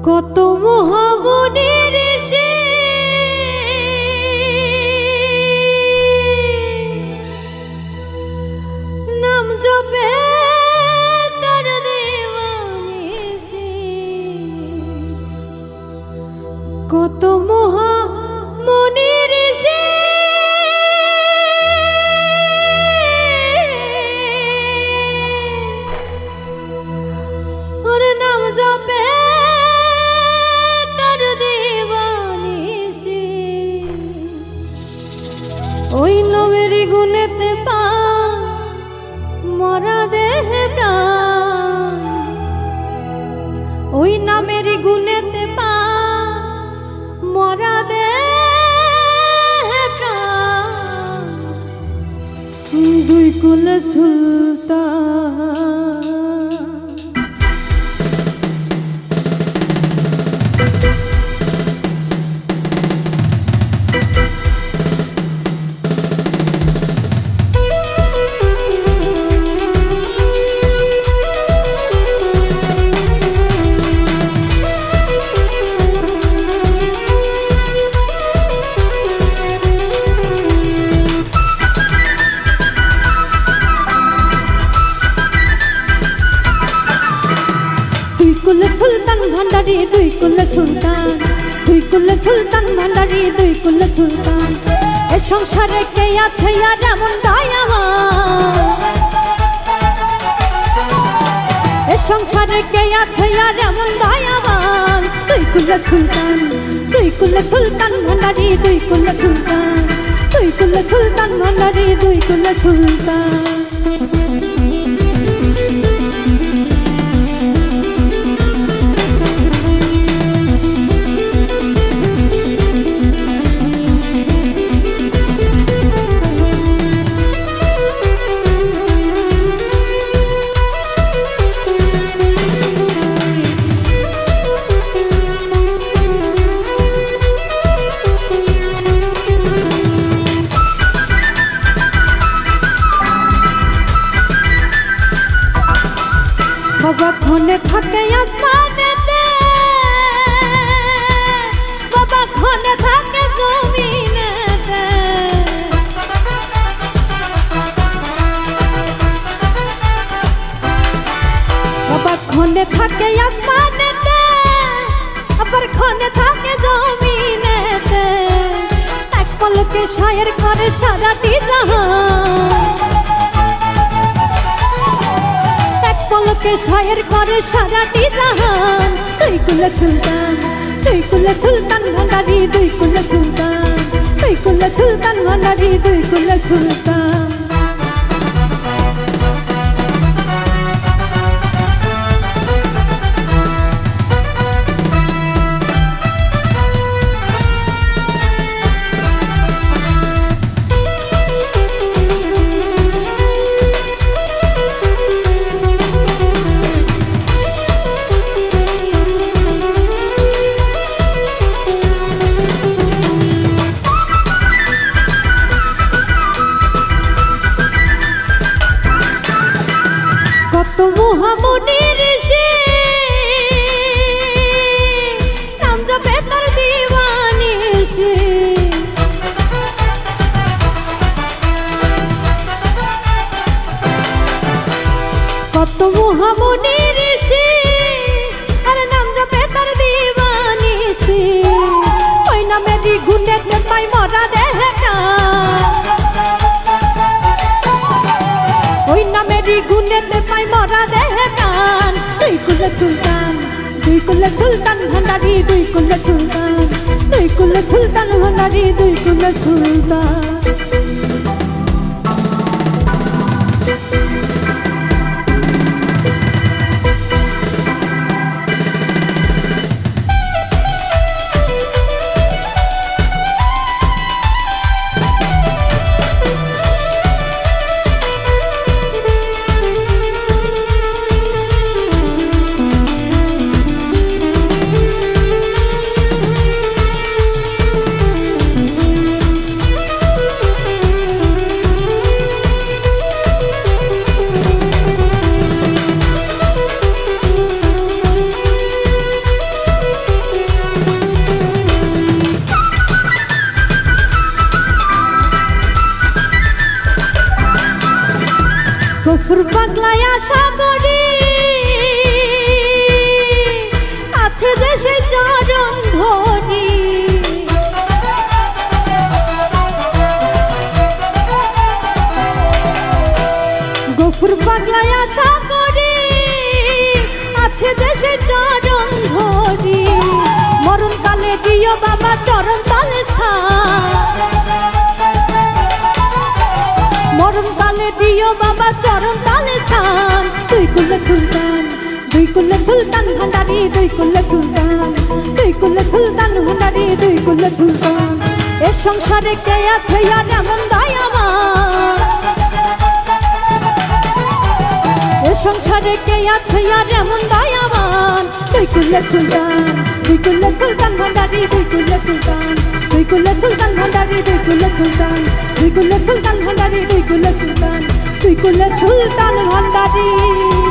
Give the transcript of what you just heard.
কত মহামনির সে নাম জপে তার দেওয়ানিসি, কত মহামনির সে ওর নাম জপে ওই নামেরই গুণেতে পা মরা দেহে প্রাণ, ওই নামেরই গুণেতে পা মরা দেহে প্রাণ, দুই কুল সুলতান। সুলতান ভান্ডারি দুই কুল সুলতান, দুই কুল সুলতান ভান্ডারি দুই কুল সুলতান। এ সংসারে কে আছে আর এমন দয়াবান, এ সংসারে কে আছে আর এমন দয়াবান। দুই কুল সুলতান, দুই কুল সুলতান ভান্ডারি দুই কুল সুলতান, দুই কুল সুলতান ভান্ডারি দুই কুল সুলতান। বাবা ক্ষণে থাকে আসমানেতে, বাবা ক্ষণে থাকে জমিনেতে, বাবা ক্ষণে থাকে আসমানেতে, আবার ক্ষণে থাকে জমিনেতে। এক পলকে শায়ের করে সারাটি জাহান, পলকে শায়ের করে সারাটি জাহান। দুই কুল সুলতান, দুই কুল সুলতান ভান্ডারি দুই কুল সুলতান, দুই কুল সুলতান ভান্ডারি দুই কুল সুলতান। কত মহামনির সে নাম জপে তার দিওয়ানিসি, কত মহামনির সে আর নাম জপে তার দিওয়ানিসি। ওই নামেরই গুণেতে পাই মরা দেহে প্রাণ, ওই নামেরই গুণেতে পাই মরা দেহে প্রাণ। দুই কুল সুলতান, দুই কুল সুলতান ভান্ডারি দুই কুল সুলতান, দুই কুল সুলতান ভান্ডারি দুই কুল সুলতান। আশা করি আছে যে সে চরণ ধরি গফুর পাগলায় আশা করি আছে যে সে চরণ ধরি মরণ কালে দিও বাবা চরণ তালে স্থান মরণ কালে দিও বাবা চরণ তালে স্থান তুই কুল্লে সুলতান ভান্ডারি তুই কুল্লে সুলতান ভান্ডারি তুই কুল্লে সুলতান এ সংসারে কে আছে আর এমন দয়াবান এ সংসারে কে আছে আর এমন দয়াবান তুই কুল্লে সুলতান ভান্ডারি তুই কুল্লে সুলতান ভান্ডারি তুই কুল্লে সুলতান ভান্ডারি